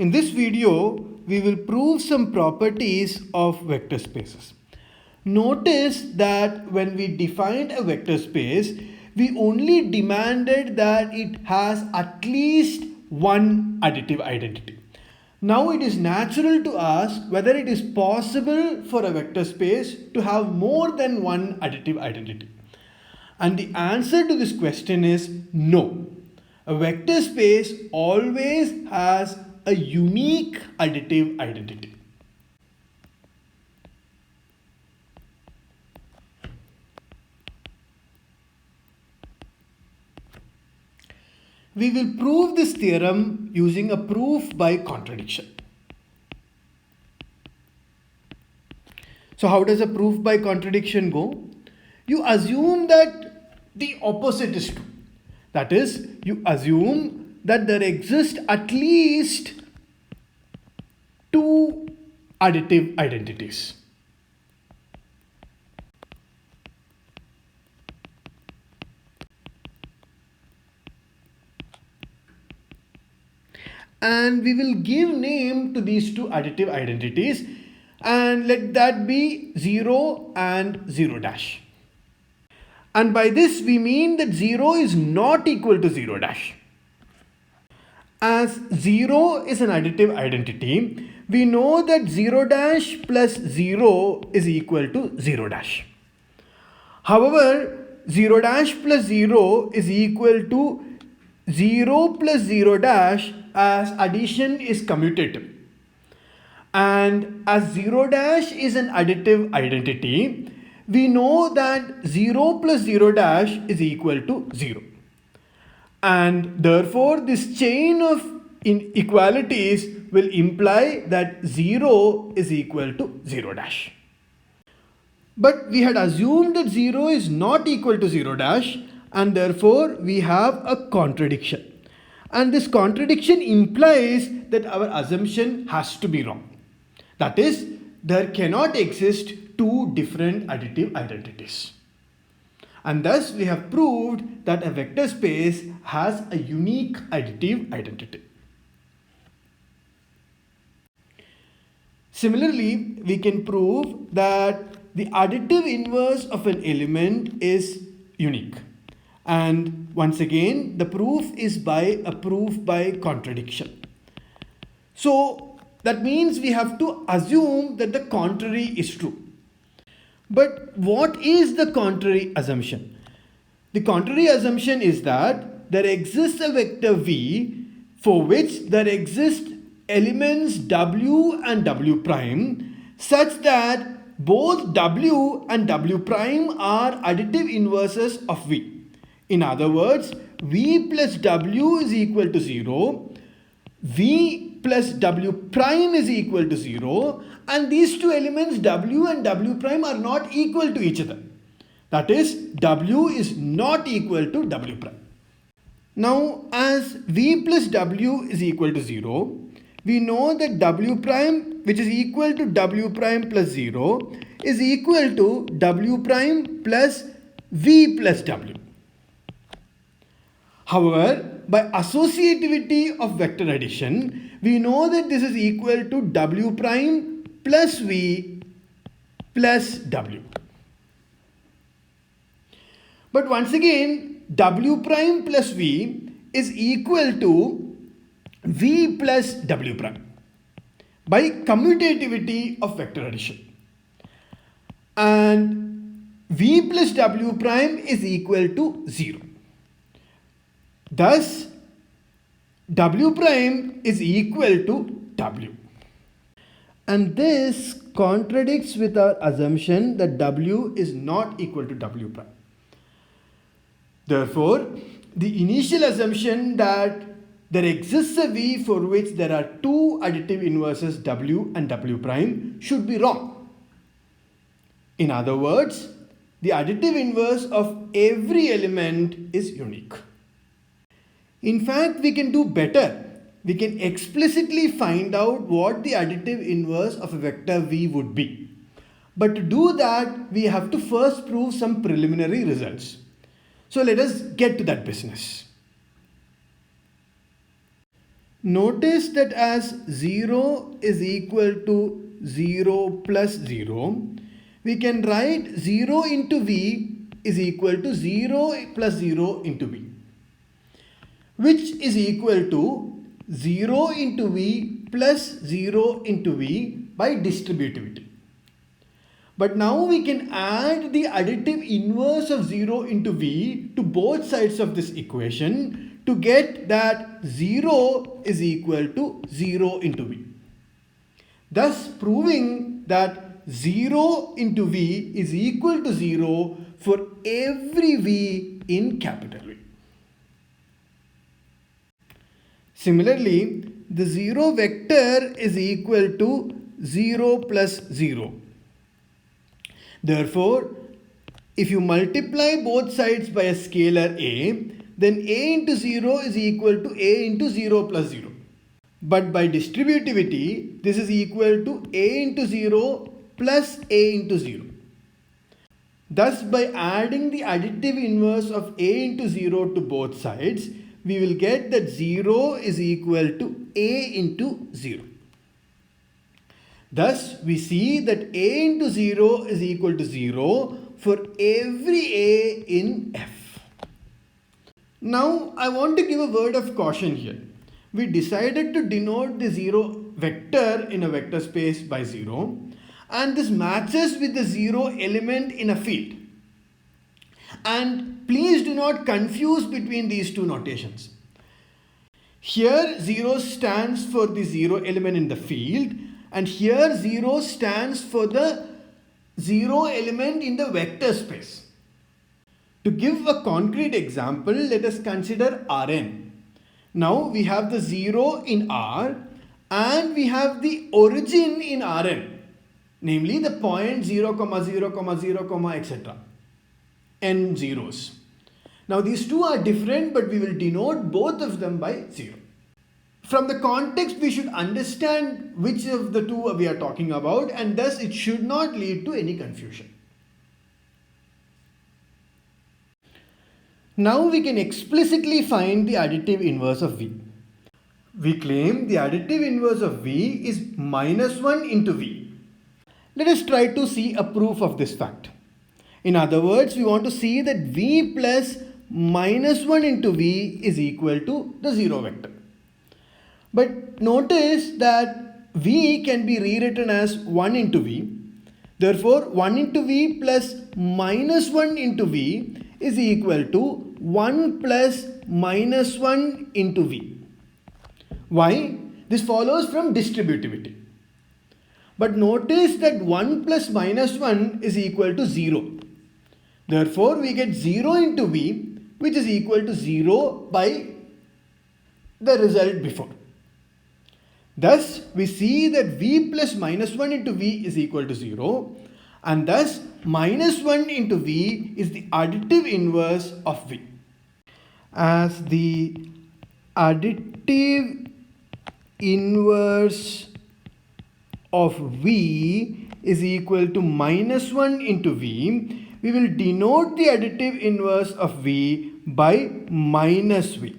In this video, we will prove some properties of vector spaces. Notice that when we defined a vector space, we only demanded that it has at least one additive identity. Now it is natural to ask whether it is possible for a vector space to have more than one additive identity. And the answer to this question is no. A vector space always has a unique additive identity. We will prove this theorem using a proof by contradiction. So how does a proof by contradiction go? You assume that the opposite is true. That is, you assume that there exist at least two additive identities. And we will give name to these two additive identities and let that be 0 and 0 dash. And by this we mean that 0 is not equal to 0 dash. As 0 is an additive identity, we know that 0 dash plus 0 is equal to 0 dash. However, 0 dash plus 0 is equal to 0 plus 0 dash as addition is commutative. And as 0 dash is an additive identity, we know that 0 plus 0 dash is equal to 0. And therefore, this chain of inequalities will imply that 0 is equal to 0 dash. But we had assumed that 0 is not equal to 0 dash, and therefore we have a contradiction. And this contradiction implies that our assumption has to be wrong. That is, there cannot exist two different additive identities. And thus we have proved that a vector space has a unique additive identity. Similarly, we can prove that the additive inverse of an element is unique. And once again, the proof is by a proof by contradiction. So that means we have to assume that the contrary is true. But what is the contrary assumption? The contrary assumption is that there exists a vector v for which there exist elements w and w prime such that both w and w prime are additive inverses of v. In other words, v plus w is equal to 0, v plus w prime is equal to 0, and these two elements w and w prime are not equal to each other. That is, w is not equal to w prime. Now, as v plus w is equal to 0, we know that w prime, which is equal to w prime plus 0, is equal to w prime plus v plus w. However, by associativity of vector addition, we know that this is equal to w prime plus v plus w. But once again, w prime plus v is equal to v plus w prime by commutativity of vector addition. And v plus w prime is equal to 0. Thus, w prime is equal to w. And this contradicts with our assumption that w is not equal to w prime. Therefore, the initial assumption that there exists a v for which there are two additive inverses w and w prime should be wrong. In other words, the additive inverse of every element is unique. In fact, we can do better. We can explicitly find out what the additive inverse of a vector v would be. But to do that, we have to first prove some preliminary results. So let us get to that business. Notice that as 0 is equal to 0 plus 0, we can write 0 into v is equal to 0 plus 0 into v, which is equal to 0 into v plus 0 into v by distributivity. But now we can add the additive inverse of 0 into v to both sides of this equation to get that 0 is equal to 0 into v. Thus proving that 0 into v is equal to 0 for every v in capital V. Similarly, the 0 vector is equal to 0 plus 0. Therefore, if you multiply both sides by a scalar a, then a into 0 is equal to a into 0 plus 0. But by distributivity, this is equal to a into 0 plus a into 0. Thus, by adding the additive inverse of a into 0 to both sides, we will get that 0 is equal to a into 0. Thus, we see that a into 0 is equal to 0 for every a in F. Now, I want to give a word of caution here. We decided to denote the 0 vector in a vector space by 0, and this matches with the 0 element in a field. And please do not confuse between these two notations. Here 0 stands for the 0 element in the field, and here 0 stands for the 0 element in the vector space. To give a concrete example, let us consider Rn. Now we have the 0 in R and we have the origin in Rn, namely the point 0, 0, 0, etc. n zeros. Now these two are different, but we will denote both of them by 0. From the context, we should understand which of the two we are talking about, and thus it should not lead to any confusion. Now we can explicitly find the additive inverse of v. We claim the additive inverse of v is minus 1 into v. Let us try to see a proof of this fact. In other words, we want to see that v plus minus 1 into v is equal to the 0 vector. But notice that v can be rewritten as 1 into v. Therefore, 1 into v plus minus 1 into v is equal to 1 plus minus 1 into v. Why? This follows from distributivity. But notice that 1 plus minus 1 is equal to 0. Therefore, we get 0 into v, which is equal to 0 by the result before. Thus, we see that v plus minus 1 into v is equal to 0, and thus minus 1 into v is the additive inverse of v. As the additive inverse of v is equal to minus 1 into v, we will denote the additive inverse of v by minus v.